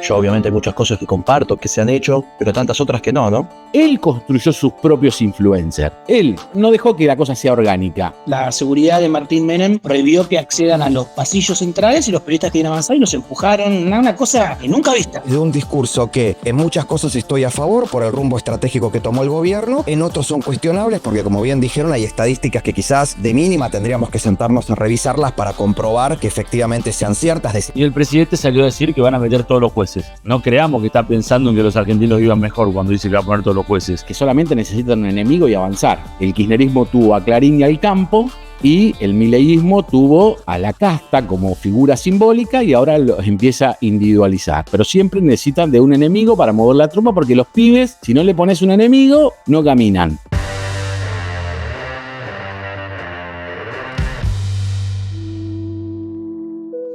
Yo obviamente hay muchas cosas que comparto, que se han hecho, pero tantas otras que no, ¿no? Él construyó sus propios influencers. Él no dejó que la cosa sea orgánica. La seguridad de Martín Menem prohibió que accedan a los pasillos centrales y los periodistas querían avanzar y los empujaron. Una cosa nunca vista. De un discurso que en muchas cosas estoy a favor por el rumbo estratégico que tomó el gobierno, en otros son cuestionables porque, como bien dijeron, hay estadísticas que quizás de mínima tendríamos que sentarnos a revisarlas para comprobar que efectivamente sean ciertas. Y el presidente salió a decir que van a meter todos los jueces. No creamos que está pensando en que los argentinos vivan mejor cuando dice que va a poner todos los jueces. Que solamente necesitan un enemigo y avanzar. El kirchnerismo tuvo a Clarín y al Campo, y el mileísmo tuvo a la casta como figura simbólica y ahora los empieza a individualizar. Pero siempre necesitan de un enemigo para mover la trompa, porque los pibes, si no le pones un enemigo, no caminan.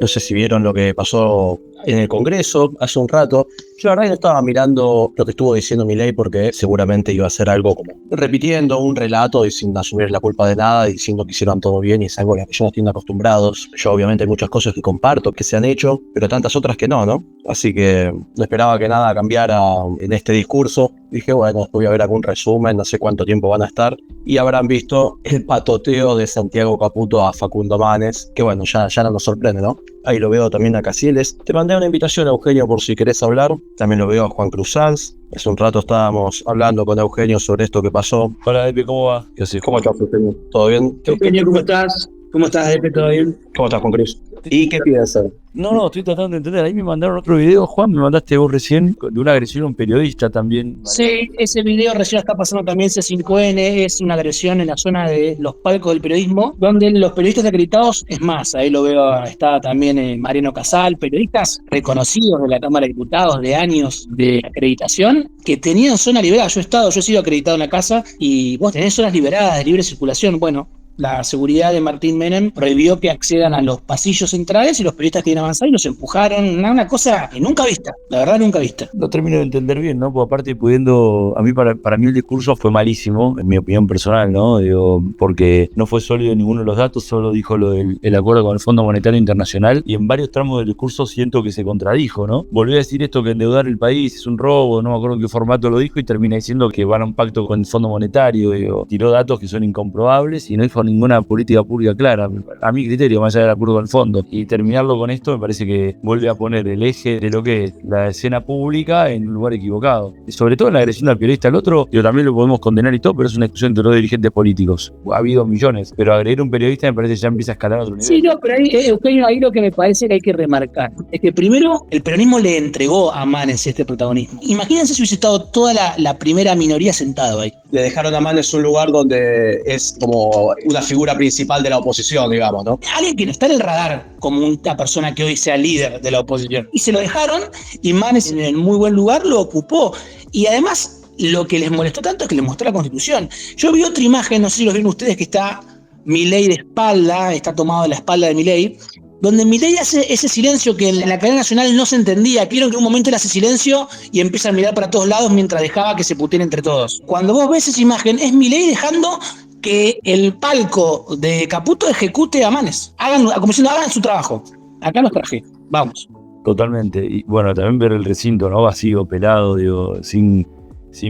No sé si vieron lo que pasó en el Congreso hace un rato. Yo la verdad no estaba mirando lo que estuvo diciendo Milei porque seguramente iba a ser algo como repitiendo un relato y sin asumir la culpa de nada, diciendo que hicieron todo bien y es algo a lo que yo no estoy acostumbrados. Yo obviamente hay muchas cosas que comparto, que se han hecho, pero tantas otras que no, ¿no? Así que no esperaba que nada cambiara en este discurso. Dije, bueno, voy a ver algún resumen, no sé cuánto tiempo van a estar, y habrán visto el patoteo de Santiago Caputo a Facundo Manes, que bueno, ya no nos sorprende, ¿no? Ahí lo veo también a Casiles. Te mandé una invitación a Eugenio por si querés hablar. También lo veo a Juan Cruz Sanz. Hace un rato estábamos hablando con Eugenio sobre esto que pasó. Hola, Epi, ¿cómo va? ¿Qué haces? ¿Cómo estás, Eugenio? ¿Todo bien? Eugenio, ¿cómo estás? ¿Cómo estás, Epe? ¿Todo bien? ¿Cómo estás, Juan Cruz? ¿Y qué piensas? No, estoy tratando de entender. Ahí me mandaron otro video, Juan, me mandaste vos recién, de una agresión a un periodista también. Sí, ese video recién está pasando también C5N, es una agresión en la zona de los palcos del periodismo, donde los periodistas acreditados, es más, ahí lo veo, está también Mariano Casal, periodistas reconocidos de la Cámara de Diputados de años de acreditación, que tenían zona liberada. Yo he sido acreditado en la casa y vos tenés zonas liberadas de libre circulación. Bueno, la seguridad de Martín Menem prohibió que accedan a los pasillos centrales y los periodistas querían avanzar y los empujaron. Una cosa nunca vista, la verdad nunca vista. No termino de entender bien, ¿no? Porque aparte a mí para mí el discurso fue malísimo, en mi opinión personal, ¿no? Digo, porque no fue sólido en ninguno de los datos, solo dijo lo del el acuerdo con el Fondo Monetario Internacional y en varios tramos del discurso siento que se contradijo, ¿no? Volvió a decir esto que endeudar el país es un robo, no me acuerdo en qué formato lo dijo y termina diciendo que van a un pacto con el Fondo Monetario, digo, tiró datos que son incomprobables y no dijo ninguna política pública clara, a mi criterio, más allá del acuerdo con el fondo. Y terminarlo con esto me parece que vuelve a poner el eje de lo que es la escena pública en un lugar equivocado. Y sobre todo en la agresión al periodista al otro, también lo podemos condenar y todo, pero es una discusión entre los dirigentes políticos. Ha habido millones, pero agredir a un periodista me parece que ya empieza a escalar a otro nivel. Sí, no, pero ahí, Eugenio, ahí lo que me parece que hay que remarcar es que primero el peronismo le entregó a Manes este protagonismo. Imagínense si hubiese estado toda la primera minoría sentado ahí. Le dejaron a Manes un lugar donde es como una figura principal de la oposición, digamos, ¿no? Alguien que no está en el radar como una persona que hoy sea líder de la oposición. Y se lo dejaron y Manes en el muy buen lugar lo ocupó. Y además lo que les molestó tanto es que les mostró la Constitución. Yo vi otra imagen, no sé si lo vieron ustedes, que está Milei de espalda, está tomado de la espalda de Milei, donde Milei hace ese silencio que en la cadena nacional no se entendía. Vieron que en un momento él hace silencio y empieza a mirar para todos lados mientras dejaba que se puteen entre todos. Cuando vos ves esa imagen, es Milei dejando que el palco de Caputo ejecute a Manes. Como diciendo, hagan su trabajo. Acá los traje, vamos. Totalmente. Y bueno, también ver el recinto, ¿no? Vacío, pelado, digo, sin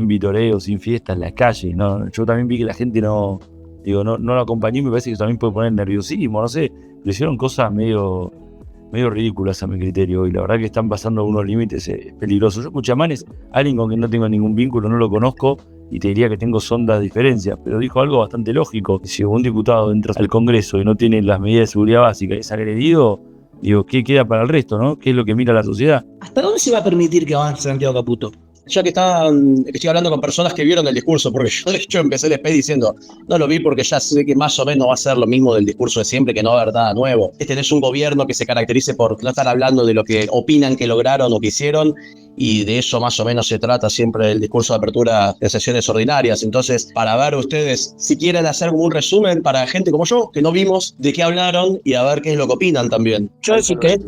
vitoreo, sin fiesta en las calles, ¿no? Yo también vi que la gente no lo acompañó y me parece que también puede poner nerviosismo, no sé. Le hicieron cosas medio ridículas a mi criterio y la verdad que están pasando unos límites peligrosos. Yo escuché a Manes, alguien con quien no tengo ningún vínculo, no lo conozco y te diría que tengo sondas diferencias, pero dijo algo bastante lógico. Si un diputado entra al Congreso y no tiene las medidas de seguridad básicas y es agredido, digo, ¿qué queda para el resto, no? ¿Qué es lo que mira la sociedad? ¿Hasta dónde se va a permitir que avance Santiago Caputo? Ya que estoy hablando con personas que vieron el discurso, porque yo de hecho empecé el SP diciendo, no lo vi porque ya sé que más o menos va a ser lo mismo del discurso de siempre, que no va a haber nada nuevo. Este es un gobierno que se caracterice por no estar hablando de lo que opinan que lograron o que hicieron, y de eso más o menos se trata siempre el discurso de apertura de sesiones ordinarias. Entonces, para ver ustedes, si quieren hacer como un resumen para gente como yo, que no vimos de qué hablaron y a ver qué es lo que opinan también. Yo, si querés,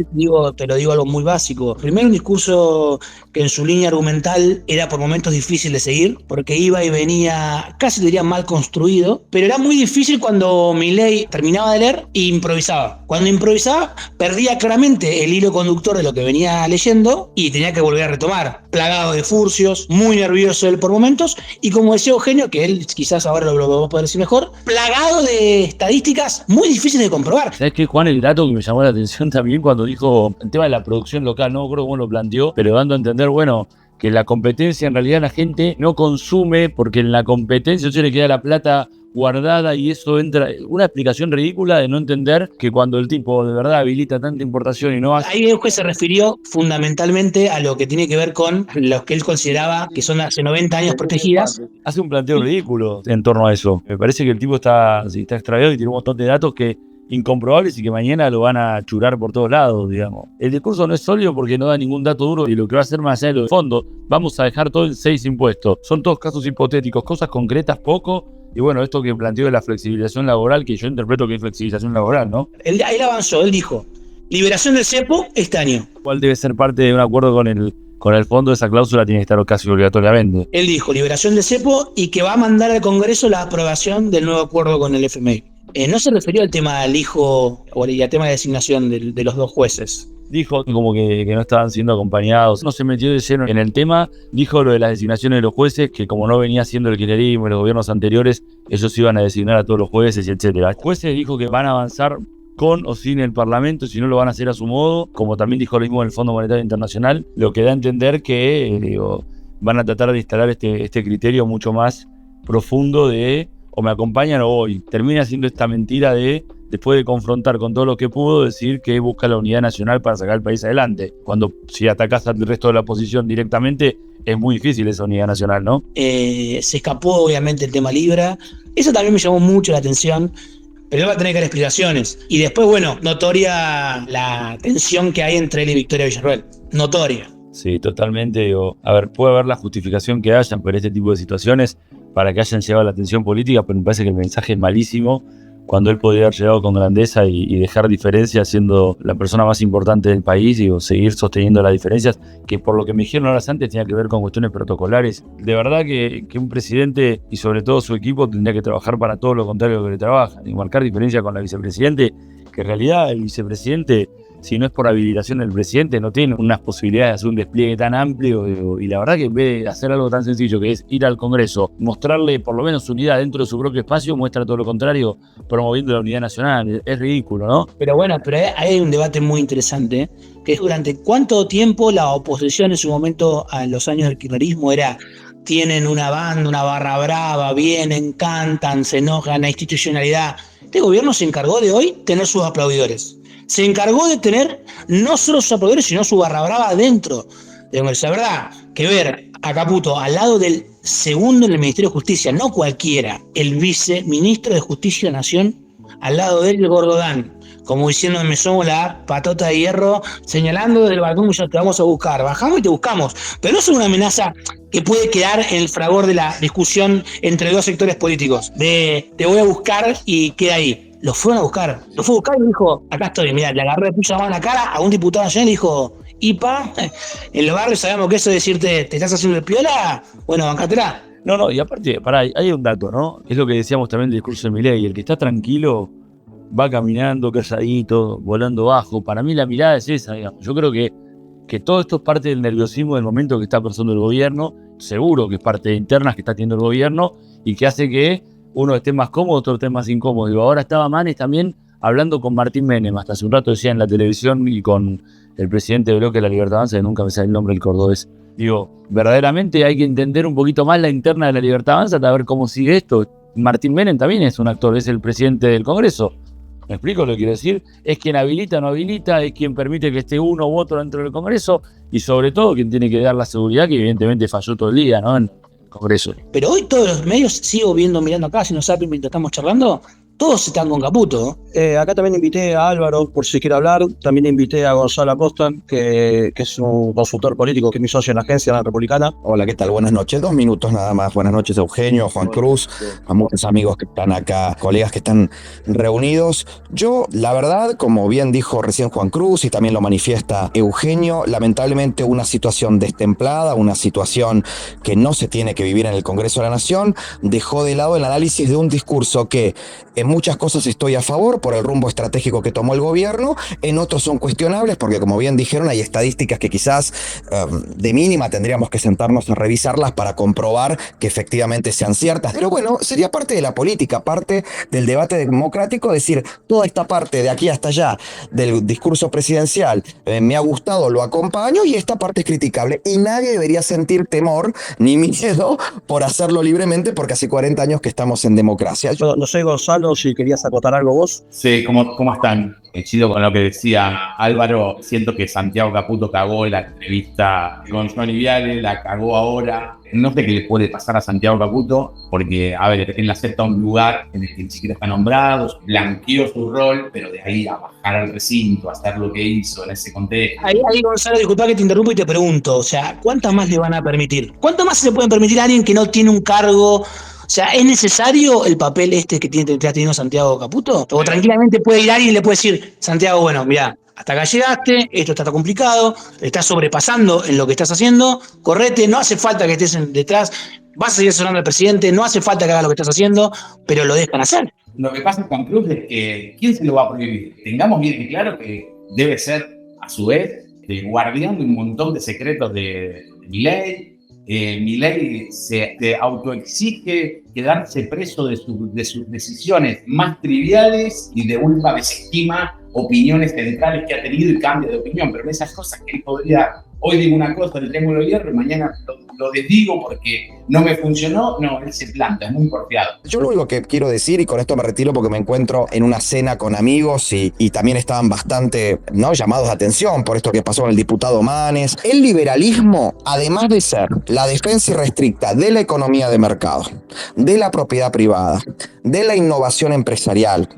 te lo digo algo muy básico. Primero, un discurso que en su línea argumental era por momentos difícil de seguir, porque iba y venía, casi diría mal construido, pero era muy difícil cuando Milei terminaba de leer e improvisaba. Cuando improvisaba, perdía claramente el hilo conductor de lo que venía leyendo y tenía que volver a retomar. Plagado de furcios, muy nervioso él por momentos, y como decía Eugenio, que él quizás ahora lo va a poder decir mejor, plagado de estadísticas muy difíciles de comprobar. ¿Sabes qué, Juan? El dato que me llamó la atención también cuando dijo el tema de la producción local, no creo cómo lo planteó, pero dando a entender, bueno, que la competencia en realidad la gente no consume porque en la competencia se le queda la plata guardada y eso entra, una explicación ridícula de no entender que cuando el tipo de verdad habilita tanta importación y no hace... Ahí Euge se refirió fundamentalmente a lo que tiene que ver con los que él consideraba que son hace 90 años protegidas. Hace un planteo ridículo en torno a eso. Me parece que el tipo está extraviado y tiene un montón de datos que incomprobables y que mañana lo van a churar por todos lados, digamos. El discurso no es sólido porque no da ningún dato duro y lo que va a hacer más allá de lo de fondo, vamos a dejar todo en 6 impuestos. Son todos casos hipotéticos, cosas concretas poco, y bueno, esto que planteó de la flexibilización laboral, que yo interpreto que es flexibilización laboral, ¿no? Él avanzó, él dijo, liberación del cepo este año. ¿Cuál debe ser parte de un acuerdo con el fondo? Esa cláusula tiene que estar casi obligatoriamente. Él dijo liberación del cepo y que va a mandar al Congreso la aprobación del nuevo acuerdo con el FMI. No se refirió al tema del hijo o al tema de designación de los 2 jueces. Dijo como que no estaban siendo acompañados. No se metió de lleno en el tema. Dijo lo de las designaciones de los jueces, que como no venía siendo el kirchnerismo en los gobiernos anteriores, ellos iban a designar a todos los jueces, etcétera. Los jueces dijo que van a avanzar con o sin el Parlamento, si no lo van a hacer a su modo, como también dijo lo mismo el Fondo Monetario Internacional, lo que da a entender que van a tratar de instalar este criterio mucho más profundo de o me acompañan o voy. Termina siendo esta mentira de, después de confrontar con todo lo que pudo, decir que busca la unidad nacional para sacar el país adelante. Cuando si atacás al resto de la oposición directamente, es muy difícil esa unidad nacional, ¿no? Se escapó obviamente el tema Libra. Eso también me llamó mucho la atención. Pero él va a tener que dar explicaciones. Y después, bueno, notoria la tensión que hay entre él y Victoria Villarruel. Notoria. Sí, totalmente. A ver, puede haber la justificación que hayan por este tipo de situaciones para que hayan llegado a la atención política, pero me parece que el mensaje es malísimo cuando él podría haber llegado con grandeza y dejar diferencias siendo la persona más importante del país y seguir sosteniendo las diferencias, que por lo que me dijeron horas antes tenía que ver con cuestiones protocolares. De verdad que un presidente y sobre todo su equipo tendría que trabajar para todo lo contrario de lo que le trabajan y marcar diferencia con la vicepresidente, que en realidad el vicepresidente, si no es por habilitación del presidente, no tiene unas posibilidades de hacer un despliegue tan amplio y la verdad que en vez de hacer algo tan sencillo que es ir al Congreso, mostrarle por lo menos unidad dentro de su propio espacio, muestra todo lo contrario, promoviendo la unidad nacional. Es ridículo, ¿no? Pero bueno, hay un debate muy interesante, que es durante cuánto tiempo la oposición en su momento a los años del kirchnerismo era: tienen una banda, una barra brava, vienen, cantan, se enojan, la institucionalidad. Este gobierno se encargó de hoy tener sus aplaudidores. Se encargó de tener no solo sus aplaudidores, sino su barra brava dentro de Congreso. La verdad, que ver a Caputo al lado del segundo en el Ministerio de Justicia, no cualquiera, el viceministro de Justicia de la Nación, al lado de él el Gordodán, como diciendo: me somos la patota de hierro, señalando desde el balcón: ya te vamos a buscar, bajamos y te buscamos. Pero no es una amenaza que puede quedar en el fragor de la discusión entre 2 sectores políticos, de te voy a buscar y queda ahí. Lo fueron a buscar, y dijo: acá estoy, mirá, le agarré, le puso la mano en la cara a un diputado nacional y dijo: IPA, en los barrios sabemos que eso de decirte te estás haciendo el piola, bueno, bancátela. No, y aparte, pará, hay un dato, ¿no? Es lo que decíamos también del discurso de Milei: el que está tranquilo va caminando calladito, volando bajo. Para mí la mirada es esa, digamos. Yo creo que todo esto es parte del nerviosismo del momento que está pasando el gobierno, seguro que es parte de internas que está teniendo el gobierno y que hace que uno esté más cómodo, otro esté más incómodo. Digo, ahora estaba Manes también hablando con Martín Menem, hasta hace un rato decía en la televisión, y con el presidente del bloque de la Libertad Avanza, que nunca me sale el nombre del cordobés. Digo, verdaderamente hay que entender un poquito más la interna de la Libertad Avanza para ver cómo sigue esto. Martín Menem también es un actor, es el presidente del Congreso. ¿Me explico lo que quiero decir? Es quien habilita o no habilita, es quien permite que esté uno u otro dentro del Congreso y sobre todo quien tiene que dar la seguridad, que evidentemente falló todo el día, ¿no? En el Congreso. Pero hoy todos los medios, sigo mirando acá, si no saben mientras estamos charlando, Todos están con Caputo. Acá también invité a Álvaro, por si quiere hablar. También invité a Gonzalo Acosta, que es un consultor político, que es mi socio en la agencia la Republicana. Hola, ¿qué tal? Buenas noches. 2 minutos nada más. Buenas noches, Eugenio, Juan Cruz, a muchos amigos que están acá, colegas que están reunidos. Yo, la verdad, como bien dijo recién Juan Cruz y también lo manifiesta Eugenio, lamentablemente una situación destemplada, una situación que no se tiene que vivir en el Congreso de la Nación, dejó de lado el análisis de un discurso que en muchas cosas estoy a favor por el rumbo estratégico que tomó el gobierno, en otros son cuestionables porque, como bien dijeron, hay estadísticas que quizás de mínima tendríamos que sentarnos a revisarlas para comprobar que efectivamente sean ciertas. Pero bueno, sería parte de la política, parte del debate democrático, decir, toda esta parte de aquí hasta allá del discurso presidencial me ha gustado, lo acompaño, y esta parte es criticable. Y nadie debería sentir temor ni miedo por hacerlo libremente porque hace 40 años que estamos en democracia. No sé, Gonzalo, si querías acotar algo vos. Sí, ¿cómo están? Chido con lo que decía Álvaro. Siento que Santiago Caputo cagó en la entrevista con Johnny Viale, la cagó ahora. No sé qué le puede pasar a Santiago Caputo, porque, a ver, él acepta un lugar en el que ni siquiera está nombrado, blanqueó su rol, pero de ahí a bajar al recinto, a hacer lo que hizo en ese contexto. Ahí, Gonzalo, disculpa que te interrumpo y te pregunto, o sea, ¿cuántas más le van a permitir? ¿Cuánto más se le pueden permitir a alguien que no tiene un cargo? O sea, ¿es necesario el papel que está teniendo Santiago Caputo? O tranquilamente puede ir alguien y le puede decir, Santiago, bueno, mirá, hasta acá llegaste, esto está complicado, estás sobrepasando en lo que estás haciendo, correte, no hace falta que estés detrás, vas a seguir sonando al presidente, no hace falta que hagas lo que estás haciendo, pero lo dejan hacer. Lo que pasa con Cruz es que, ¿quién se lo va a prohibir? Tengamos bien claro que debe ser, a su vez, guardián de un montón de secretos de Milei. Milei se autoexige quedarse preso de sus decisiones más triviales y de última desestima opiniones centrales que ha tenido y cambia de opinión, pero en esas cosas que él podría, hoy digo una cosa del triángulo de hierro y mañana lo desdigo porque no me funcionó, no, él se planta, es muy porfiado. Yo lo único que quiero decir, y con esto me retiro porque me encuentro en una cena con amigos y también estaban bastante llamados de atención por esto que pasó con el diputado Manes. El liberalismo, además de ser la defensa irrestricta de la economía de mercado, de la propiedad privada, de la innovación empresarial,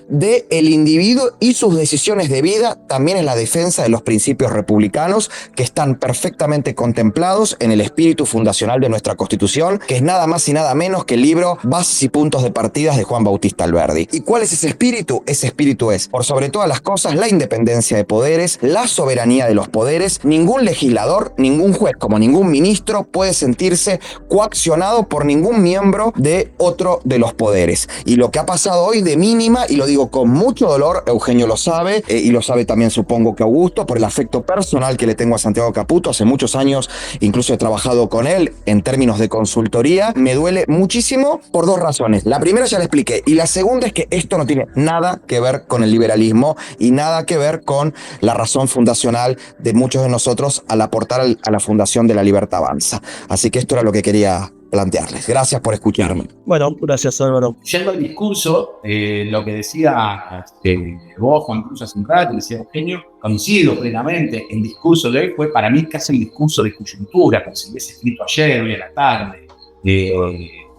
de el individuo y sus decisiones de vida, también es la defensa de los principios republicanos que están perfectamente contemplados en el espíritu fundacional de nuestra Constitución, que es nada más y nada menos que el libro Bases y Puntos de Partida de Juan Bautista Alberdi. ¿Y cuál es ese espíritu? Ese espíritu es, por sobre todas las cosas, la independencia de poderes, la soberanía de los poderes. Ningún legislador, ningún juez, como ningún ministro, puede sentirse coaccionado por ningún miembro de otro de los poderes. Y lo que ha pasado hoy de mínima, y lo digo con mucho dolor, Eugenio lo sabe, y lo sabe también supongo que Augusto, por el afecto personal que le tengo a Santiago Caputo. Hace muchos años incluso he trabajado con él en términos de consultoría. Me duele muchísimo por 2 razones. La primera ya la expliqué, y la segunda es que esto no tiene nada que ver con el liberalismo y nada que ver con la razón fundacional de muchos de nosotros al aportar a la Fundación de la Libertad Avanza. Así que esto era lo que quería plantearles. Gracias por escucharme. Bueno, gracias, Álvaro. Yendo al discurso, lo que decía vos, Juan Cruz, hace un rato, decía Eugenio, coincido plenamente. El discurso de hoy fue para mí casi el discurso de coyuntura, como si hubiese escrito ayer, hoy a la tarde,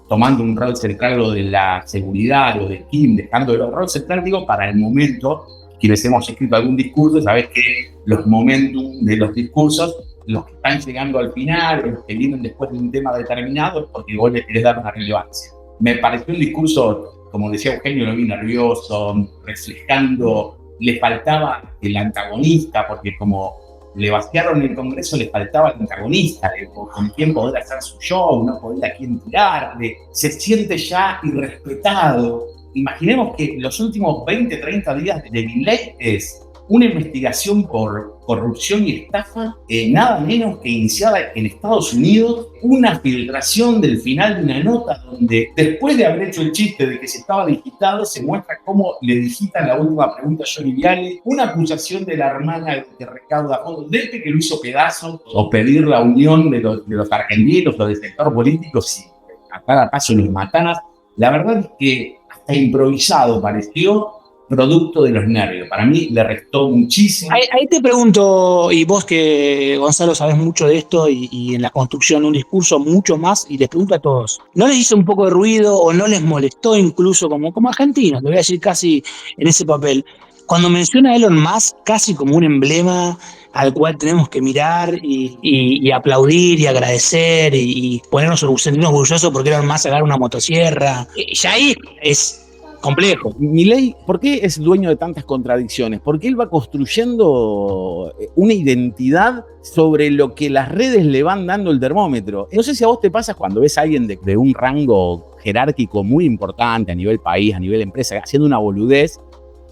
tomando un rol central lo de la seguridad, lo de Kim, dejando el rol central, digo, para el momento. Quienes hemos escrito algún discurso, sabés que los momentum de los discursos, los que están llegando al final, los que vienen después de un tema determinado, es porque vos le querés dar una relevancia. Me pareció un discurso, como decía Eugenio, lo vi nervioso, reflejando, le faltaba el antagonista, porque como le vaciaron el Congreso, le faltaba el antagonista, con quién poder hacer su show, no podía a quién tirarle, se siente ya irrespetado. Imaginemos que los últimos 20, 30 días de Milei es una investigación por corrupción y estafa, nada menos que iniciada en Estados Unidos, una filtración del final de una nota donde, después de haber hecho el chiste de que se estaba digitado, se muestra cómo le digitan la última pregunta a Johnny Viale, una acusación de la hermana que recauda fondos, desde que lo hizo pedazos, o pedir la unión de los argentinos o del sector político, si a cada paso los matanas. La verdad es que hasta improvisado pareció, producto de los nervios. Para mí le restó muchísimo. Ahí te pregunto, y vos que, Gonzalo, sabés mucho de esto y en la construcción de un discurso mucho más, y les pregunto a todos, ¿no les hizo un poco de ruido o no les molestó incluso como argentinos, te voy a decir casi en ese papel, cuando menciona a Elon Musk casi como un emblema al cual tenemos que mirar y aplaudir y agradecer y sentirnos orgullosos porque Elon Musk agarra una motosierra? Ya ahí es complejo. Milei, ¿por qué es dueño de tantas contradicciones? Porque él va construyendo una identidad sobre lo que las redes le van dando el termómetro. No sé si a vos te pasa cuando ves a alguien de un rango jerárquico muy importante a nivel país, a nivel empresa, haciendo una boludez,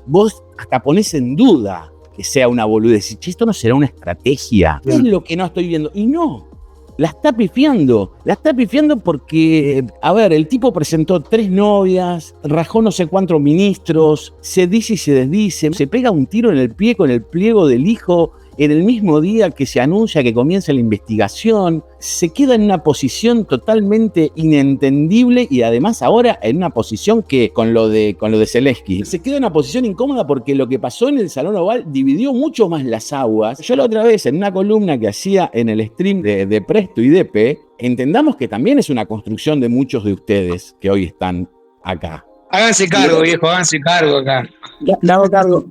vos hasta ponés en duda que sea una boludez. Y esto no será una estrategia. ¿Qué es lo que no estoy viendo? Y no. La está pifiando porque, a ver, el tipo presentó 3 novias, rajó no sé cuántos ministros, se dice y se desdice, se pega un tiro en el pie con el pliego del hijo en el mismo día que se anuncia que comienza la investigación, se queda en una posición totalmente inentendible y además ahora en una posición que, con lo de Zelensky, se queda en una posición incómoda porque lo que pasó en el Salón Oval dividió mucho más las aguas. Yo la otra vez, en una columna que hacía en el stream de Presto y Depe, entendamos que también es una construcción de muchos de ustedes que hoy están acá. Háganse cargo, viejo, háganse cargo acá. Le hago cargo.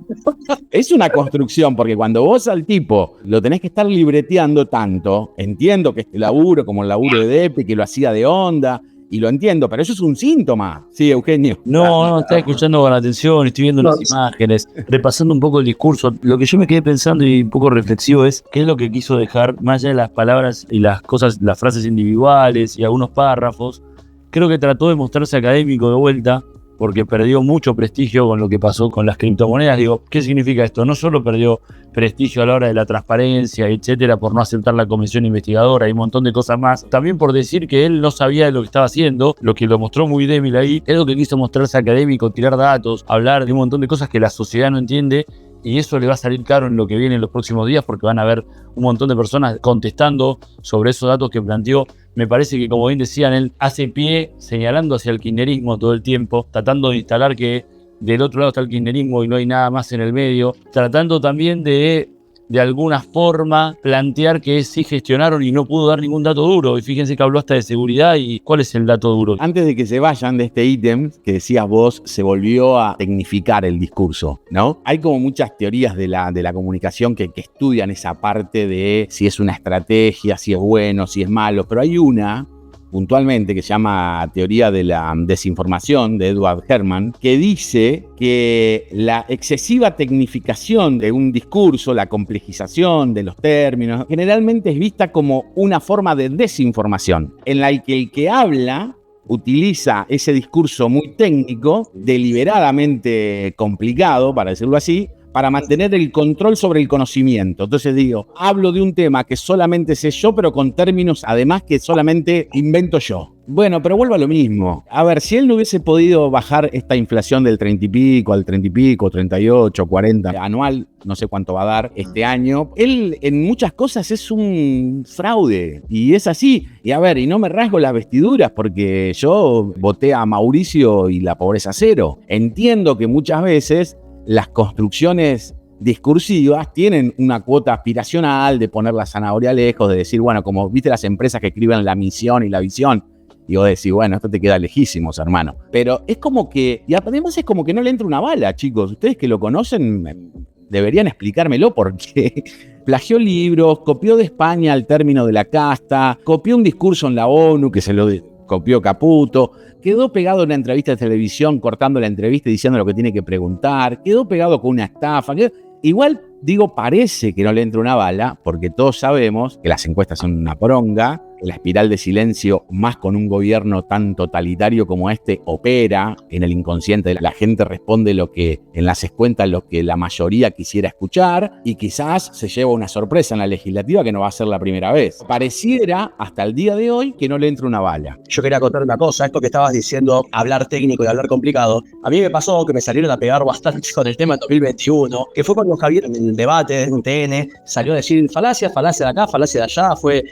Es una construcción, porque cuando vos al tipo lo tenés que estar libreteando tanto, entiendo que este laburo, como el laburo de Depe, que lo hacía de onda, y lo entiendo, pero eso es un síntoma. Sí, Eugenio. No, estaba escuchando con atención, estoy viendo las imágenes, repasando un poco el discurso. Lo que yo me quedé pensando y un poco reflexivo es qué es lo que quiso dejar, más allá de las palabras y las cosas, las frases individuales y algunos párrafos. Creo que trató de mostrarse académico de vuelta, porque perdió mucho prestigio con lo que pasó con las criptomonedas. Digo, ¿qué significa esto? No solo perdió prestigio a la hora de la transparencia, etcétera, por no aceptar la comisión investigadora y un montón de cosas más, también por decir que él no sabía de lo que estaba haciendo, lo que lo mostró muy débil ahí, es lo que quiso mostrarse académico, tirar datos, hablar de un montón de cosas que la sociedad no entiende, y eso le va a salir caro en lo que viene en los próximos días, porque van a haber un montón de personas contestando sobre esos datos que planteó. Me parece que, como bien decían, él hace pie señalando hacia el kirchnerismo todo el tiempo, tratando de instalar que del otro lado está el kirchnerismo y no hay nada más en el medio, tratando también de alguna forma plantear que sí gestionaron y no pudo dar ningún dato duro. Y fíjense que habló hasta de seguridad. ¿Y cuál es el dato duro? Antes de que se vayan de este ítem que decías vos, se volvió a tecnificar el discurso, ¿no? Hay como muchas teorías de la comunicación que estudian esa parte de si es una estrategia, si es bueno, si es malo, pero hay una puntualmente que se llama teoría de la desinformación de Edward Herman, que dice que la excesiva tecnificación de un discurso, la complejización de los términos, generalmente es vista como una forma de desinformación, en la que el que habla utiliza ese discurso muy técnico, deliberadamente complicado, para decirlo así, para mantener el control sobre el conocimiento. Entonces digo, hablo de un tema que solamente sé yo, pero con términos además que solamente invento yo. Bueno, pero vuelvo a lo mismo. A ver, si él no hubiese podido bajar esta inflación del 30 y pico, al 30 y pico, 38, 40 anual, no sé cuánto va a dar este año, él en muchas cosas es un fraude. Y es así. Y a ver, y no me rasgo las vestiduras porque yo voté a Mauricio y la pobreza cero. Entiendo que muchas veces las construcciones discursivas tienen una cuota aspiracional de poner la zanahoria lejos, de decir, bueno, como viste las empresas que escriben la misión y la visión, y vos decís, bueno, esto te queda lejísimos, hermano. Pero es como que, y además es como que no le entra una bala, chicos. Ustedes que lo conocen deberían explicármelo porque plagió libros, copió de España el término de la casta, copió un discurso en la ONU que se lo copió Caputo, quedó pegado en una entrevista de televisión cortando la entrevista y diciendo lo que tiene que preguntar, quedó pegado con una estafa. Igual, digo, parece que no le entra una bala, porque todos sabemos que las encuestas son una poronga, que la espiral de silencio, más con un gobierno tan totalitario como este, opera en el inconsciente. La gente responde lo que en las cuentas lo que la mayoría quisiera escuchar y quizás se lleva una sorpresa en la legislativa que no va a ser la primera vez. Pareciera, hasta el día de hoy, que no le entra una bala. Yo quería contar una cosa, esto que estabas diciendo, hablar técnico y hablar complicado. A mí me pasó que me salieron a pegar bastante con el tema en 2021, que fue cuando Javier en el debate en TN salió a decir falacia de acá, falacia de allá, fue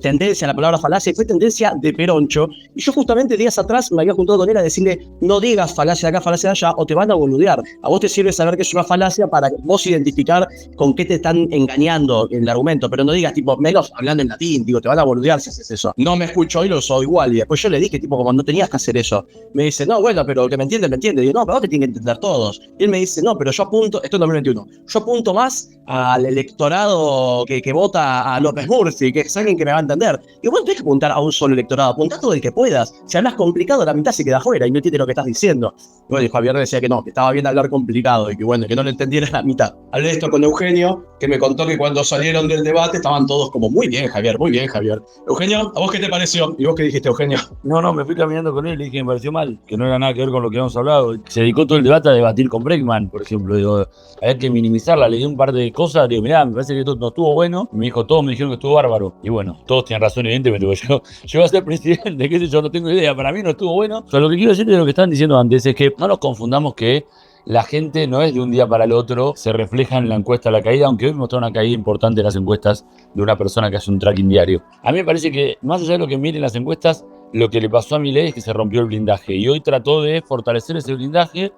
tendencia a la palabra falacia, y fue tendencia de Peroncho. Y yo justamente días atrás me había juntado con él a decirle, no digas falacia de acá, falacia de allá, o te van a boludear. A vos te sirve saber que es una falacia para vos identificar con qué te están engañando en el argumento, pero no digas, tipo, menos hablando en latín, digo, te van a boludear si haces eso. No me escucho y lo soy igual. Y después yo le dije, tipo, como no tenías que hacer eso. Me dice, no, bueno, pero el que me entiende, me entiende. Digo, no, pero vos te tienen que entender todos. Y él me dice, no, pero yo apunto, esto es 2021, yo apunto más al electorado que vota a López Murphy, que es alguien que me va a entender. Y vos no tenés que apuntar a un solo electorado, apuntá todo el que puedas. Si hablas complicado, la mitad se queda afuera y no entiende lo que estás diciendo. Y bueno, y Javier decía que no, que estaba bien hablar complicado y que bueno, que no lo entendiera la mitad. Hablé de esto con Eugenio, que me contó que cuando salieron del debate estaban todos como, muy bien, Javier, muy bien, Javier. Eugenio, ¿a vos qué te pareció? ¿Y vos qué dijiste, Eugenio? No, me fui caminando con él y le dije que me pareció mal, que no era nada que ver con lo que habíamos hablado. Se dedicó todo el debate a debatir con Bregman, por ejemplo. Digo, había que minimizarla, le di un par de cosas, digo, mirá, me parece que esto no estuvo bueno. Y me dijo, todos me dijeron que estuvo bárbaro. Y bueno, todos tienen razón, evidentemente, porque yo voy a ser presidente, qué sé yo, no tengo idea. Para mí no estuvo bueno. O sea, lo que quiero decir de lo que estaban diciendo antes es que no nos confundamos que la gente no es de un día para el otro, se refleja en la encuesta la caída, aunque hoy mostró una caída importante en las encuestas de una persona que hace un tracking diario. A mí me parece que, más allá de lo que miren las encuestas, lo que le pasó a Milei es que se rompió el blindaje y hoy trató de fortalecer ese blindaje.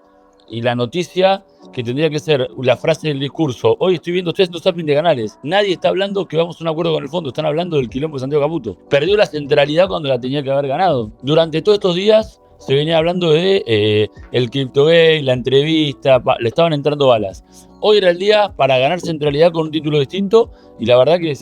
Y la noticia que tendría que ser la frase del discurso, hoy estoy viendo ustedes haciendo zapping de canales, nadie está hablando que vamos a un acuerdo con el fondo, están hablando del quilombo de Santiago Caputo. Perdió la centralidad cuando la tenía que haber ganado. Durante todos estos días se venía hablando de el CryptoGate, la entrevista, le estaban entrando balas. Hoy era el día para ganar centralidad con un título distinto y la verdad que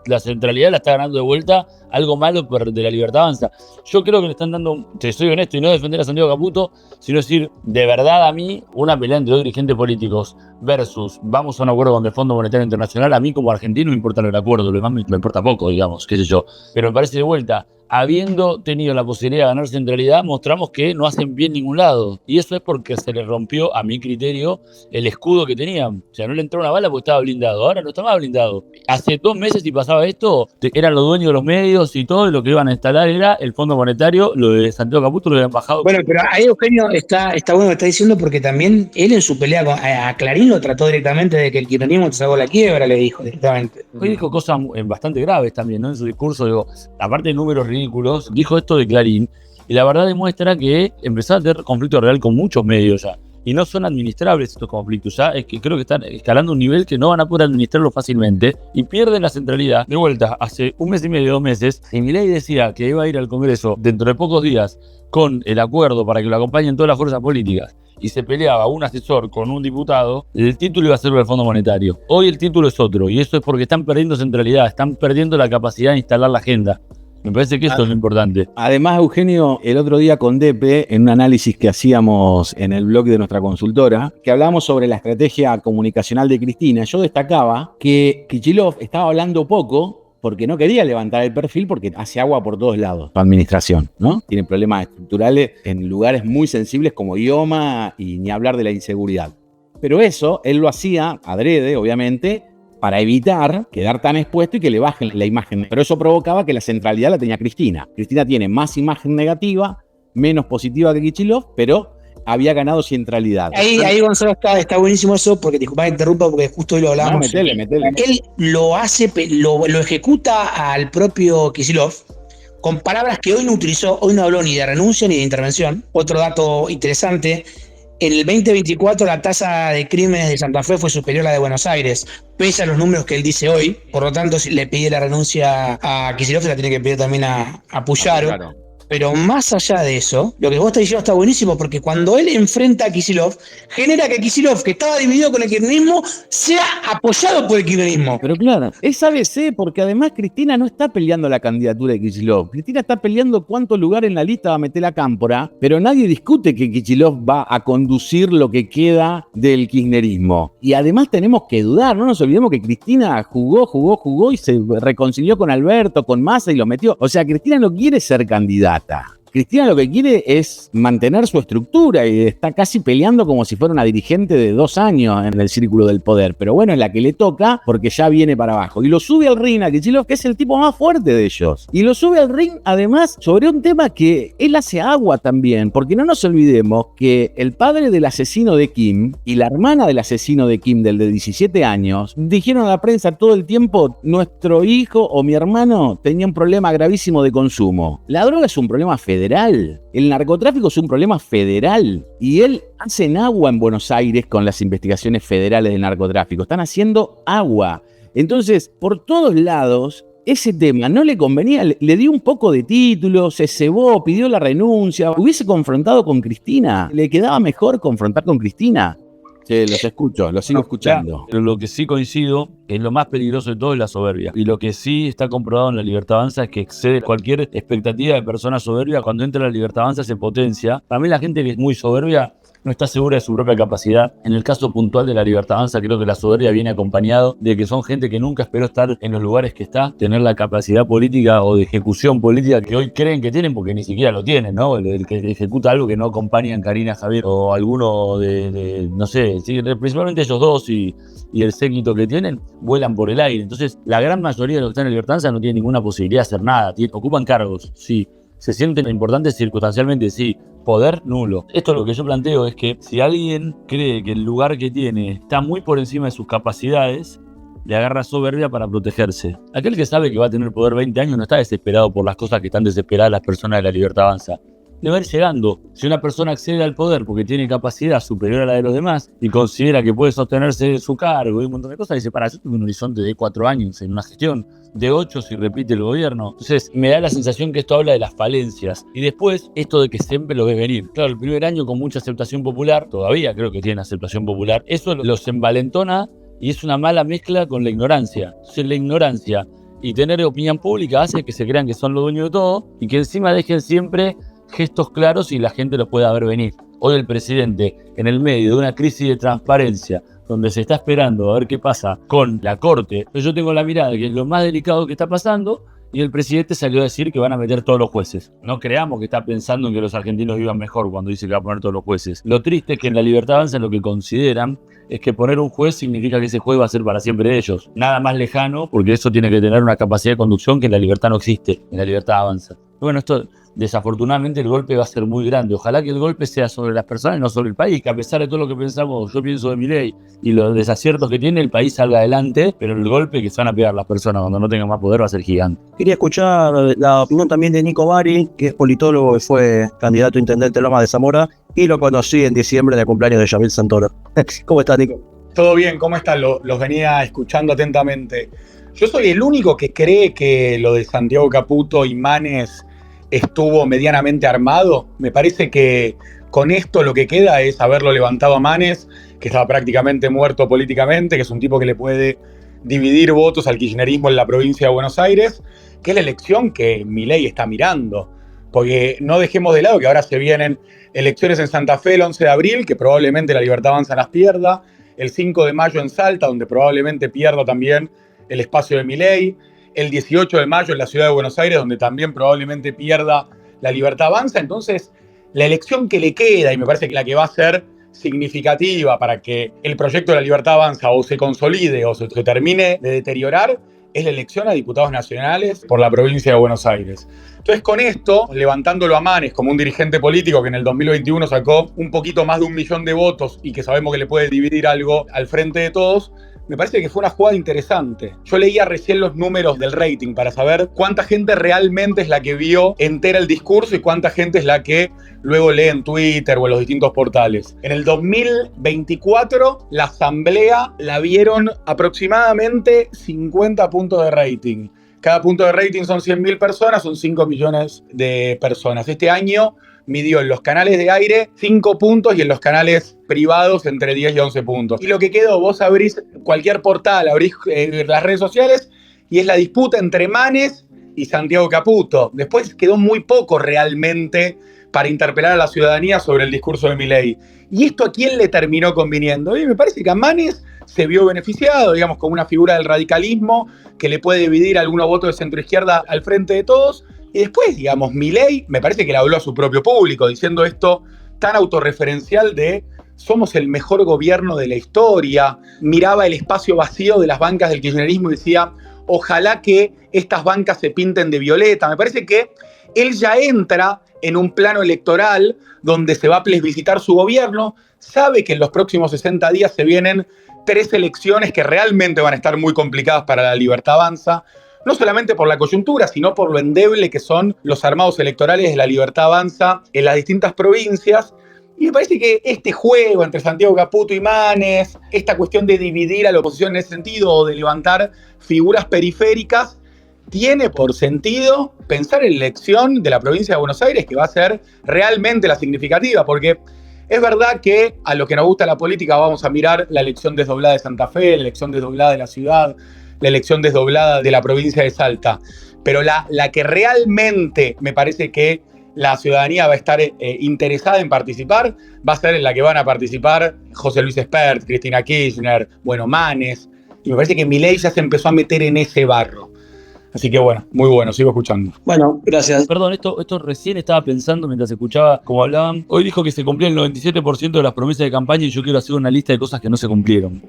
la centralidad la está ganando de vuelta algo malo de la Libertad Avanza. Yo creo que le están dando, te soy honesto, y no defender a Santiago Caputo, sino decir, de verdad a mí, una pelea entre dos dirigentes políticos versus vamos a un acuerdo con el Fondo Monetario Internacional, a mí como argentino me importa el acuerdo, lo demás me importa poco, digamos, qué sé yo. Pero me parece de vuelta, habiendo tenido la posibilidad de ganar centralidad, mostramos que no hacen bien ningún lado. Y eso es porque se le rompió, a mi criterio, el escudo que tenían. O sea, no le entró una bala porque estaba blindado. Ahora no está más blindado. Hace 2 meses si pasaba esto, eran los dueños de los medios y todo, y lo que iban a instalar era el Fondo Monetario, lo de Santiago Caputo lo habían bajado. Bueno, pero ahí Eugenio está bueno lo que está diciendo porque también él en su pelea a Clarín lo trató directamente de que el kirchnerismo te sacó la quiebra, le dijo directamente. Hoy dijo cosas bastante graves también, ¿no? En su discurso, digo, aparte de números ridículos, dijo esto de Clarín, y la verdad demuestra que empezó a tener conflicto real con muchos medios ya. Y no son administrables estos conflictos, ya es que creo que están escalando un nivel que no van a poder administrarlo fácilmente y pierden la centralidad. De vuelta, hace 1 mes y medio, 2 meses, y Milei decía que iba a ir al Congreso dentro de pocos días con el acuerdo para que lo acompañen todas las fuerzas políticas y se peleaba un asesor con un diputado, el título iba a ser el Fondo Monetario. Hoy el título es otro y eso es porque están perdiendo centralidad, están perdiendo la capacidad de instalar la agenda. Me parece que esto es lo importante. Además, Eugenio, el otro día con Depe, en un análisis que hacíamos en el blog de nuestra consultora, que hablábamos sobre la estrategia comunicacional de Cristina, yo destacaba que Kicillof estaba hablando poco porque no quería levantar el perfil porque hace agua por todos lados, su administración, ¿no? Tiene problemas estructurales en lugares muy sensibles como idioma y ni hablar de la inseguridad. Pero eso, él lo hacía adrede, obviamente, para evitar quedar tan expuesto y que le bajen la imagen. Pero eso provocaba que la centralidad la tenía Cristina. Cristina tiene más imagen negativa, menos positiva que Kicillof, pero había ganado centralidad. Ahí Gonzalo, está buenísimo eso, porque disculpa que interrumpa, porque justo hoy lo hablamos. No, metele. Él lo hace, lo ejecuta al propio Kicillof con palabras que hoy no utilizó, hoy no habló ni de renuncia ni de intervención. Otro dato interesante. En el 2024 la tasa de crímenes de Santa Fe fue superior a la de Buenos Aires, pese a los números que él dice hoy. Por lo tanto, si le pide la renuncia a Kicillof, se la tiene que pedir también a Puyaro. Claro. Pero más allá de eso, lo que vos estás diciendo está buenísimo, porque cuando él enfrenta a Kicillof, genera que Kicillof, que estaba dividido con el kirchnerismo, sea apoyado por el kirchnerismo. Pero claro, es ABC, porque además Cristina no está peleando la candidatura de Kicillof. Cristina está peleando cuánto lugar en la lista va a meter la Cámpora, pero nadie discute que Kicillof va a conducir lo que queda del kirchnerismo. Y además tenemos que dudar, no nos olvidemos que Cristina jugó y se reconcilió con Alberto, con Massa y lo metió. O sea, Cristina no quiere ser candidata. Cristina lo que quiere es mantener su estructura y está casi peleando como si fuera una dirigente de 2 años en el círculo del poder. Pero bueno, es la que le toca porque ya viene para abajo. Y lo sube al ring a Kicillof, que es el tipo más fuerte de ellos. Y lo sube al ring, además, sobre un tema que él hace agua también. Porque no nos olvidemos que el padre del asesino de Kim y la hermana del asesino de Kim, del de 17 años, dijeron a la prensa todo el tiempo: nuestro hijo o mi hermano tenía un problema gravísimo de consumo. La droga es un problema federal. El narcotráfico es un problema federal. Y él hace agua en Buenos Aires con las investigaciones federales de narcotráfico. Están haciendo agua. Entonces, por todos lados, ese tema no le convenía. Le dio un poco de título, se cebó, pidió la renuncia. Hubiese confrontado con Cristina. Le quedaba mejor confrontar con Cristina. Sí, los escucho, los sigo escuchando. Pero lo que sí coincido es lo más peligroso de todo es la soberbia. Y lo que sí está comprobado en la Libertad Avanza es que excede cualquier expectativa de persona soberbia. Cuando entra la Libertad Avanza se potencia. Para mí la gente que es muy soberbia no está segura de su propia capacidad. En el caso puntual de la Libertad Avanza, creo que la soberbia viene acompañado de que son gente que nunca esperó estar en los lugares que está, tener la capacidad política o de ejecución política que hoy creen que tienen porque ni siquiera lo tienen, ¿no? El que ejecuta algo que no acompañan Karina Javier o alguno no sé, sí, principalmente ellos dos y el séquito que tienen, vuelan por el aire. Entonces, la gran mayoría de los que están en la Libertad Avanza no tienen ninguna posibilidad de hacer nada. Ocupan cargos, sí. Se sienten importantes circunstancialmente, sí. Poder nulo. Esto lo que yo planteo es que si alguien cree que el lugar que tiene está muy por encima de sus capacidades, le agarra soberbia para protegerse. Aquel que sabe que va a tener poder 20 años no está desesperado por las cosas que están desesperadas las personas de la Libertad Avanza. Le va a ir llegando. Si una persona accede al poder porque tiene capacidad superior a la de los demás y considera que puede sostenerse de su cargo y un montón de cosas, dice: para, yo tengo un horizonte de 4 años en una gestión, de 8 si repite el gobierno. Entonces me da la sensación que esto habla de las falencias. Y después, esto de que siempre lo ves venir. Claro, el primer año con mucha aceptación popular, todavía creo que tiene aceptación popular, eso los envalentona y es una mala mezcla con la ignorancia. Entonces la ignorancia y tener opinión pública hace que se crean que son los dueños de todo y que encima dejen siempre gestos claros y la gente los pueda ver venir. Hoy el presidente, en el medio de una crisis de transparencia, donde se está esperando a ver qué pasa con la corte, yo tengo la mirada de que es lo más delicado que está pasando, y el presidente salió a decir que van a meter todos los jueces. No creamos que está pensando en que los argentinos vivan mejor cuando dice que va a poner todos los jueces. Lo triste es que en la Libertad Avanza lo que consideran es que poner un juez significa que ese juez va a ser para siempre de ellos. Nada más lejano, porque eso tiene que tener una capacidad de conducción que en la libertad no existe, en la Libertad Avanza. Bueno, esto desafortunadamente el golpe va a ser muy grande. Ojalá que el golpe sea sobre las personas y no sobre el país, que a pesar de todo lo que pensamos, yo pienso de Milei y los desaciertos que tiene, el país salga adelante, pero el golpe que se van a pegar las personas cuando no tengan más poder va a ser gigante. Quería escuchar la opinión también de Nico Bari, que es politólogo y fue candidato a intendente de Lomas de Zamora, y lo conocí en diciembre de cumpleaños de Yamil Santoro. ¿Cómo estás, Nico? Todo bien, ¿cómo están? Los venía escuchando atentamente. Yo soy el único que cree que lo de Santiago Caputo y Manes estuvo medianamente armado. Me parece que con esto lo que queda es haberlo levantado a Manes, que estaba prácticamente muerto políticamente, que es un tipo que le puede dividir votos al kirchnerismo en la provincia de Buenos Aires, que es la elección que Milei está mirando. Porque no dejemos de lado que ahora se vienen elecciones en Santa Fe el 11 de abril, que probablemente la Libertad Avanza las pierda, el 5 de mayo en Salta, donde probablemente pierda también el espacio de Milei, el 18 de mayo en la ciudad de Buenos Aires, donde también probablemente pierda la Libertad Avanza. Entonces, la elección que le queda, y me parece que la que va a ser significativa para que el proyecto de la Libertad Avanza o se consolide o se termine de deteriorar, es la elección a diputados nacionales por la provincia de Buenos Aires. Entonces, con esto, levantándolo a Manes como un dirigente político que en el 2021 sacó un poquito más de 1 millón de votos y que sabemos que le puede dividir algo al frente de todos, me parece que fue una jugada interesante. Yo leía recién los números del rating para saber cuánta gente realmente es la que vio entera el discurso y cuánta gente es la que luego lee en Twitter o en los distintos portales. En el 2024, la asamblea la vieron aproximadamente 50 puntos de rating. Cada punto de rating son 100.000 personas, son 5 millones de personas. Este año midió en los canales de aire 5 puntos y en los canales privados entre 10 y 11 puntos. Y lo que quedó, vos abrís cualquier portal, abrís las redes sociales y es la disputa entre Manes y Santiago Caputo. Después quedó muy poco realmente para interpelar a la ciudadanía sobre el discurso de Milei. ¿Y esto a quién le terminó conviniendo? Y me parece que a Manes se vio beneficiado, digamos, como una figura del radicalismo que le puede dividir algunos votos de centroizquierda al frente de todos, Y después, digamos, Milei me parece que le habló a su propio público, diciendo esto tan autorreferencial de somos el mejor gobierno de la historia. Miraba el espacio vacío de las bancas del kirchnerismo y decía, ojalá que estas bancas se pinten de violeta. Me parece que él ya entra en un plano electoral donde se va a plebiscitar su gobierno, sabe que en los próximos 60 días se vienen 3 elecciones que realmente van a estar muy complicadas para La Libertad Avanza, no solamente por la coyuntura, sino por lo endeble que son los armados electorales de La Libertad Avanza en las distintas provincias. Y me parece que este juego entre Santiago Caputo y Manes, esta cuestión de dividir a la oposición en ese sentido o de levantar figuras periféricas, tiene por sentido pensar en la elección de la provincia de Buenos Aires, que va a ser realmente la significativa, porque es verdad que a lo que nos gusta la política vamos a mirar la elección desdoblada de Santa Fe, la elección desdoblada de la ciudad, la elección desdoblada de la provincia de Salta, pero la que realmente me parece que la ciudadanía va a estar interesada en participar, va a ser en la que van a participar José Luis Espert, Cristina Kirchner, Manes, y me parece que Milei ya se empezó a meter en ese barro. Así que bueno, muy bueno, sigo escuchando. Bueno, gracias. Perdón, esto recién estaba pensando mientras escuchaba cómo hablaban. Hoy dijo que se cumplía el 97% de las promesas de campaña y yo quiero hacer una lista de cosas que no se cumplieron.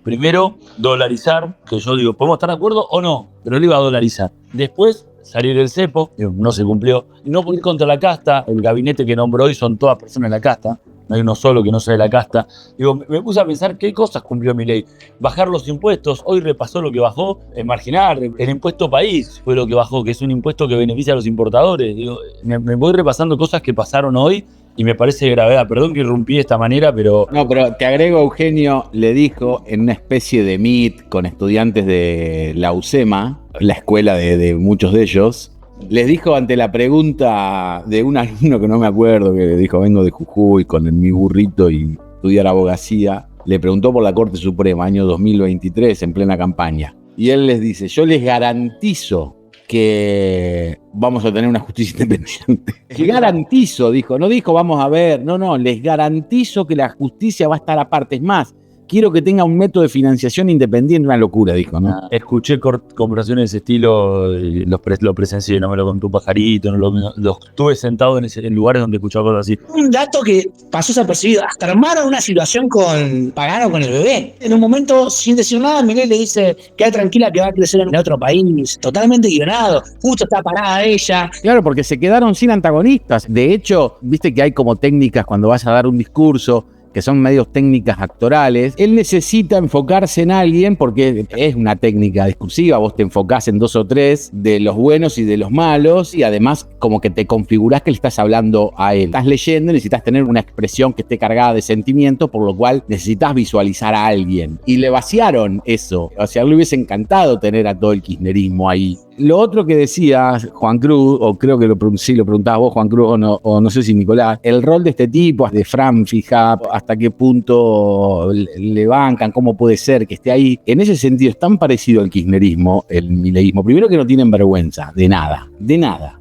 Primero, dolarizar, que yo digo, ¿podemos estar de acuerdo o no? Pero él iba a dolarizar. Después, salir del cepo, no se cumplió. No ir contra la casta, el gabinete que nombró hoy son todas personas de la casta. No hay uno solo que no sea de la casta. Digo, me puse a pensar qué cosas cumplió Milei. Bajar los impuestos, hoy repasó lo que bajó, marginar, el impuesto país fue lo que bajó, que es un impuesto que beneficia a los importadores. Digo, me voy repasando cosas que pasaron hoy y me parece de gravedad. Perdón que irrumpí de esta manera, pero... No, pero te agrego, Eugenio le dijo en una especie de meet con estudiantes de la UCEMA, la escuela de muchos de ellos, les dijo ante la pregunta de un alumno que no me acuerdo, que dijo, vengo de Jujuy con mi burrito y estudiar abogacía, le preguntó por la Corte Suprema, año 2023, en plena campaña. Y él les dice, yo les garantizo que vamos a tener una justicia independiente. Les garantizo, dijo, no dijo vamos a ver, no, les garantizo que la justicia va a estar aparte. Es más, quiero que tenga un método de financiación independiente, una locura, dijo, ¿no? Escuché conversaciones de ese estilo, lo presencié, no me lo contó un pajarito, lo estuve sentado en lugares donde escuchaba cosas así. Un dato que pasó desapercibido, hasta armaron una situación con Pagano con el bebé. En un momento, sin decir nada, Miguel le dice, queda tranquila que va a crecer en otro país, totalmente guionado, justo está parada ella. Claro, porque se quedaron sin antagonistas. De hecho, viste que hay como técnicas cuando vas a dar un discurso, que son medios técnicas actorales. Él necesita enfocarse en alguien porque es una técnica discursiva, vos te enfocás en 2 o 3 de los buenos y de los malos y además como que te configurás que le estás hablando a él. Estás leyendo, necesitas tener una expresión que esté cargada de sentimiento, por lo cual necesitas visualizar a alguien. Y le vaciaron eso. O sea, a él le hubiese encantado tener a todo el kirchnerismo ahí. Lo otro que decía Juan Cruz, o creo que lo preguntabas vos, Juan Cruz, o no sé si Nicolás, el rol de este tipo, de Fran Fija, hasta qué punto le bancan, cómo puede ser que esté ahí. En ese sentido es tan parecido al kirchnerismo, el mileísmo. Primero que no tienen vergüenza de nada.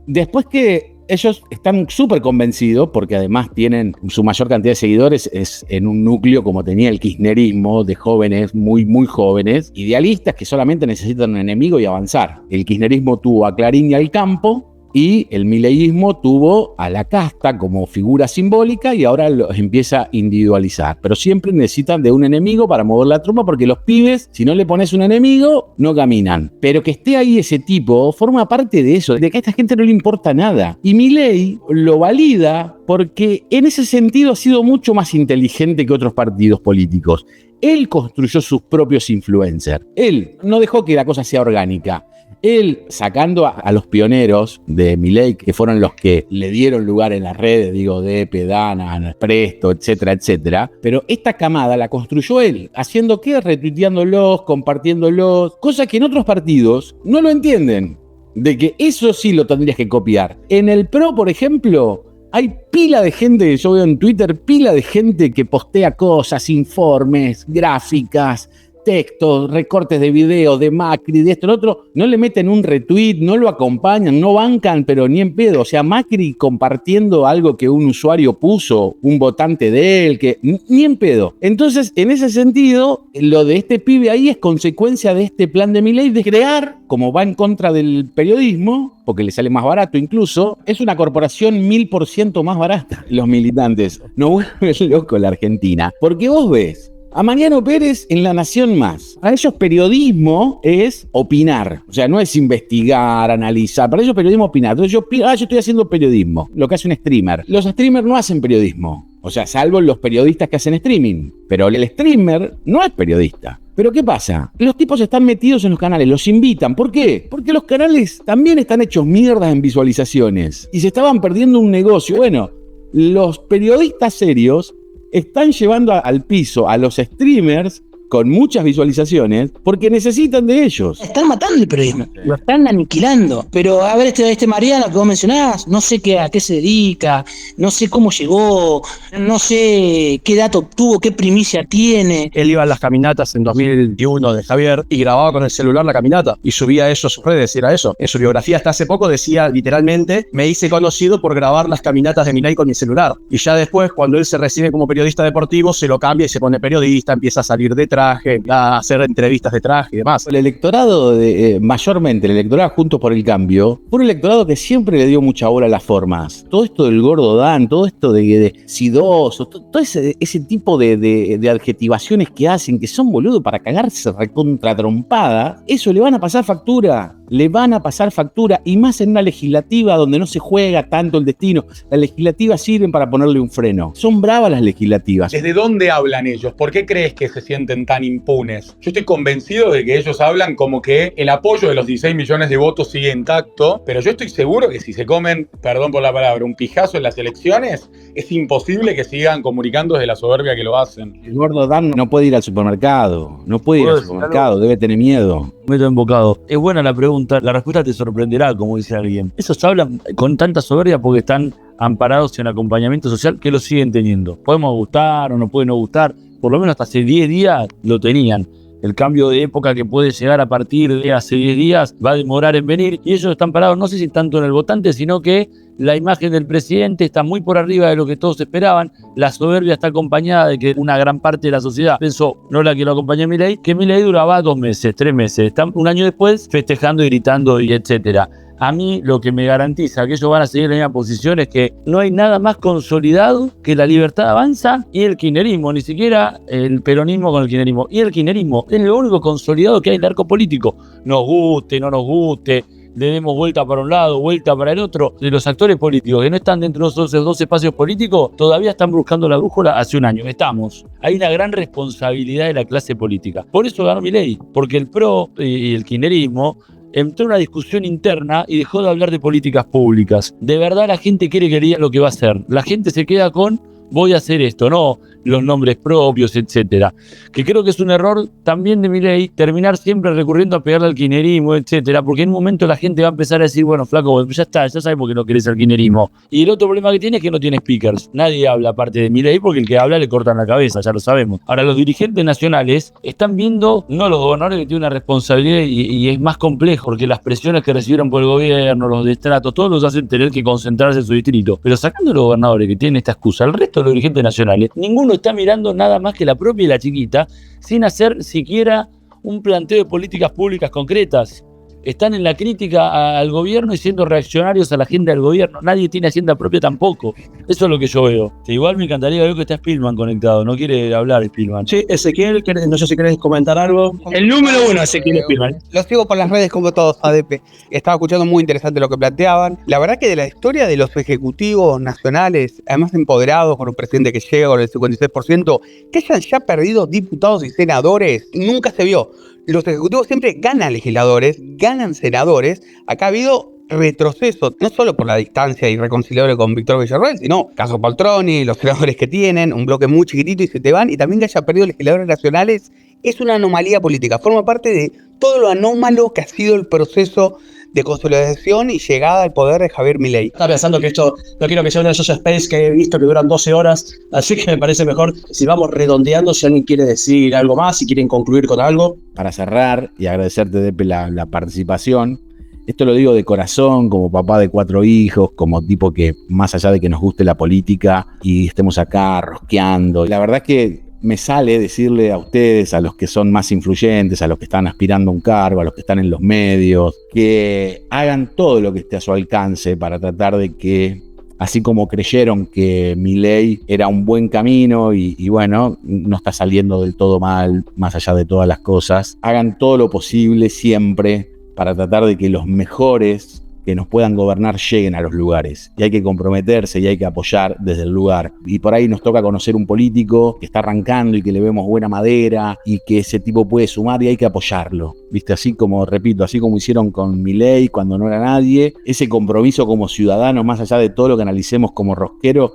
Después que ellos están súper convencidos, porque además tienen su mayor cantidad de seguidores es en un núcleo como tenía el kirchnerismo, de jóvenes, muy, muy jóvenes, idealistas que solamente necesitan un enemigo y avanzar. El kirchnerismo tuvo a Clarín y al Campo, y el mileísmo tuvo a la casta como figura simbólica y ahora los empieza a individualizar. Pero siempre necesitan de un enemigo para mover la tropa porque los pibes, si no le pones un enemigo, no caminan. Pero que esté ahí ese tipo forma parte de eso, de que a esta gente no le importa nada. Y Milei lo valida porque en ese sentido ha sido mucho más inteligente que otros partidos políticos. Él construyó sus propios influencers. Él no dejó que la cosa sea orgánica. Él, sacando a los pioneros de Milei, que fueron los que le dieron lugar en las redes, digo, Depe, Dana, Presto, etcétera, etcétera, pero esta camada la construyó él, haciendo ¿qué? Retuiteándolos, compartiéndolos, cosa que en otros partidos no lo entienden, de que eso sí lo tendrías que copiar. En el PRO, por ejemplo, hay pila de gente, yo veo en Twitter, pila de gente que postea cosas, informes, gráficas, textos, recortes de videos de Macri, de esto, lo otro, no le meten un retweet, no lo acompañan, no bancan, pero ni en pedo. O sea, Macri compartiendo algo que un usuario puso, un votante de él, que ni en pedo. Entonces, en ese sentido, lo de este pibe ahí es consecuencia de este plan de Milei de crear, como va en contra del periodismo, porque le sale más barato incluso, es una corporación 1000% más barata. Los militantes. No vuelve loco la Argentina. Porque vos ves a Mariano Pérez en La Nación Más. Para ellos periodismo es opinar. O sea, no es investigar, analizar. Para ellos periodismo es opinar. Entonces yo estoy haciendo periodismo. Lo que hace un streamer. Los streamers no hacen periodismo. O sea, salvo los periodistas que hacen streaming. Pero el streamer no es periodista. Pero ¿qué pasa? Los tipos están metidos en los canales, los invitan. ¿Por qué? Porque los canales también están hechos mierdas en visualizaciones. Y se estaban perdiendo un negocio. Bueno, los periodistas serios están llevando al piso a los streamers con muchas visualizaciones porque necesitan de ellos. Están matando el periodismo, lo están aniquilando. Pero a ver, este Mariano que vos mencionás, no sé a qué se dedica, no sé cómo llegó, no sé qué dato obtuvo, qué primicia tiene. Él iba a las caminatas en 2021 de Javier y grababa con el celular la caminata y subía eso a sus redes, era eso. En su biografía hasta hace poco decía literalmente, me hice conocido por grabar las caminatas de Milei con mi celular. Y ya después, cuando él se recibe como periodista deportivo, se lo cambia y se pone periodista, empieza a salir de traje, a hacer entrevistas de traje y demás. El electorado, mayormente el electorado Juntos por el Cambio, fue un electorado que siempre le dio mucha bola a las formas. Todo esto del gordo Dan, todo esto de sidoso, todo ese tipo de adjetivaciones que hacen, que son boludo para cagarse recontra trompada, eso le van a pasar factura. Le van a pasar factura, y más en una legislativa donde no se juega tanto el destino. Las legislativas sirven para ponerle un freno. Son bravas las legislativas. ¿Desde dónde hablan ellos? ¿Por qué crees que se sienten tan impunes? Yo estoy convencido de que ellos hablan como que el apoyo de los 16 millones de votos sigue intacto, pero yo estoy seguro que si se comen, perdón por la palabra, un pijazo en las elecciones, es imposible que sigan comunicando desde la soberbia que lo hacen. El gordo Dan no puede ir al supermercado. No puede ir al supermercado, debe tener miedo. Meto embocado. Es buena la pregunta, la respuesta te sorprenderá, como dice alguien. Esos hablan con tanta soberbia porque están amparados en acompañamiento social que lo siguen teniendo. Podemos gustar o no puede no gustar, por lo menos hasta hace 10 días lo tenían. El cambio de época que puede llegar a partir de hace 10 días va a demorar en venir y ellos están parados, no sé si tanto en el votante, sino que la imagen del presidente está muy por arriba de lo que todos esperaban. La soberbia está acompañada de que una gran parte de la sociedad pensó, no la quiero acompañar a Milei, que Milei duraba 2 meses, 3 meses. Están un año después festejando y gritando y etcétera. A mí lo que me garantiza que ellos van a seguir en la misma posición es que no hay nada más consolidado que la Libertad Avanza y el kirchnerismo, ni siquiera el peronismo con el kirchnerismo. Y el kirchnerismo es lo único consolidado que hay en el arco político. Nos guste, no nos guste, le demos vuelta para un lado, vuelta para el otro. De los actores políticos que no están dentro de esos dos espacios políticos, todavía están buscando la brújula hace un año. Estamos. Hay una gran responsabilidad de la clase política. Por eso ganó Milei, porque el PRO y el kirchnerismo entró en una discusión interna y dejó de hablar de políticas públicas. De verdad la gente quiere que diga lo que va a hacer. La gente se queda con voy a hacer esto, no los nombres propios, etcétera. Que creo que es un error también de Milei terminar siempre recurriendo a pegarle al kirchnerismo, etcétera, porque en un momento la gente va a empezar a decir, bueno, flaco, ya está, ya sabemos que no querés el kirchnerismo. Y el otro problema que tiene es que no tiene speakers. Nadie habla aparte de Milei porque el que habla le cortan la cabeza, ya lo sabemos. Ahora, los dirigentes nacionales están viendo, no los gobernadores que tienen una responsabilidad y es más complejo, porque las presiones que recibieron por el gobierno, los destratos, todos los hacen tener que concentrarse en su distrito. Pero sacando a los gobernadores que tienen esta excusa, el resto de los dirigentes nacionales, ninguno está mirando nada más que la propia y la chiquita, sin hacer siquiera un planteo de políticas públicas concretas. Están en la crítica al gobierno y siendo reaccionarios a la agenda del gobierno. Nadie tiene agenda propia tampoco. Eso es lo que yo veo. Igual me encantaría ver que está Spillman conectado. No quiere hablar Spillman. Sí, Ezequiel, no sé si querés comentar algo. El número 1, Ezequiel Spillman. Los sigo por las redes como todos, ADP. Estaba escuchando muy interesante lo que planteaban. La verdad que de la historia de los ejecutivos nacionales, además empoderados con un presidente que llega con el 56%, que hayan ya perdido diputados y senadores, nunca se vio. Los ejecutivos siempre ganan legisladores, ganan senadores. Acá ha habido retroceso, no solo por la distancia irreconciliable con Víctor Villarroel, sino caso Poltroni, los senadores que tienen, un bloque muy chiquitito y se te van, y también que haya perdido legisladores nacionales es una anomalía política, forma parte de todo lo anómalo que ha sido el proceso de consolidación y llegada al poder de Javier Milei. Estaba pensando que esto no quiero que sea uno de esos space que he visto que duran 12 horas, así que me parece mejor si vamos redondeando, si alguien quiere decir algo más, si quieren concluir con algo. Para cerrar y agradecerte, Depe, la participación. Esto lo digo de corazón, como papá de 4 hijos, como tipo que más allá de que nos guste la política y estemos acá rosqueando, la verdad que me sale decirle a ustedes, a los que son más influyentes, a los que están aspirando a un cargo, a los que están en los medios, que hagan todo lo que esté a su alcance para tratar de que, así como creyeron que Milei era un buen camino y bueno, no está saliendo del todo mal, más allá de todas las cosas, hagan todo lo posible siempre para tratar de que los mejores que nos puedan gobernar lleguen a los lugares. Y hay que comprometerse y hay que apoyar desde el lugar. Y por ahí nos toca conocer un político que está arrancando y que le vemos buena madera y que ese tipo puede sumar y hay que apoyarlo. ¿Viste? Así como, repito, así como hicieron con Milei cuando no era nadie, ese compromiso como ciudadanos, más allá de todo lo que analicemos como rosquero,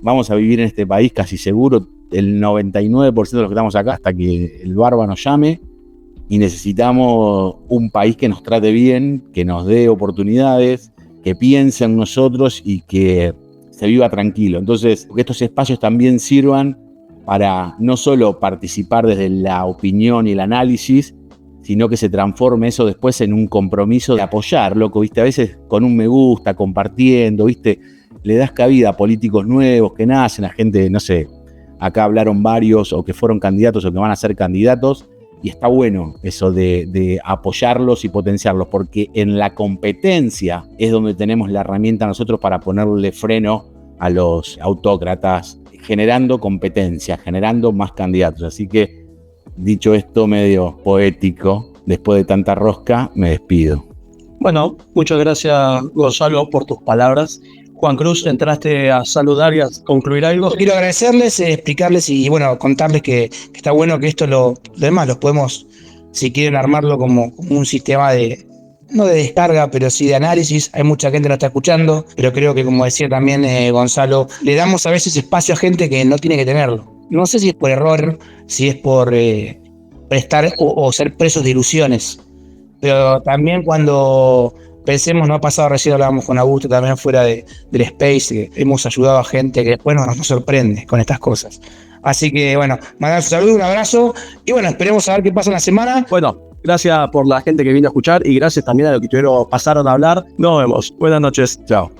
vamos a vivir en este país casi seguro el 99% de los que estamos acá hasta que el barba nos llame. Y necesitamos un país que nos trate bien, que nos dé oportunidades, que piense en nosotros y que se viva tranquilo. Entonces, que estos espacios también sirvan para no solo participar desde la opinión y el análisis, sino que se transforme eso después en un compromiso de apoyar, loco, ¿viste? A veces con un me gusta, compartiendo, ¿viste? Le das cabida a políticos nuevos que nacen, a gente, no sé, acá hablaron varios o que fueron candidatos o que van a ser candidatos. Y está bueno eso de apoyarlos y potenciarlos, porque en la competencia es donde tenemos la herramienta nosotros para ponerle freno a los autócratas, generando competencia, generando más candidatos. Así que, dicho esto medio poético, después de tanta rosca, me despido. Bueno, muchas gracias, Gonzalo, por tus palabras. Juan Cruz, entraste a saludar y a concluir algo. Quiero agradecerles, explicarles y bueno, contarles que está bueno que esto lo demás los podemos, si quieren armarlo como un sistema de, no de descarga, pero sí de análisis. Hay mucha gente que nos está escuchando, pero creo que, como decía también Gonzalo, le damos a veces espacio a gente que no tiene que tenerlo. No sé si es por error, si es por prestar o ser presos de ilusiones, pero también cuando pensemos, no ha pasado, recién hablábamos con Augusto también fuera del Space, que hemos ayudado a gente que después nos sorprende con estas cosas. Así que bueno, mandar un saludo, un abrazo y bueno, esperemos a ver qué pasa en la semana. Bueno, gracias por la gente que vino a escuchar y gracias también a los que pasaron a hablar. Nos vemos. Buenas noches. Chao.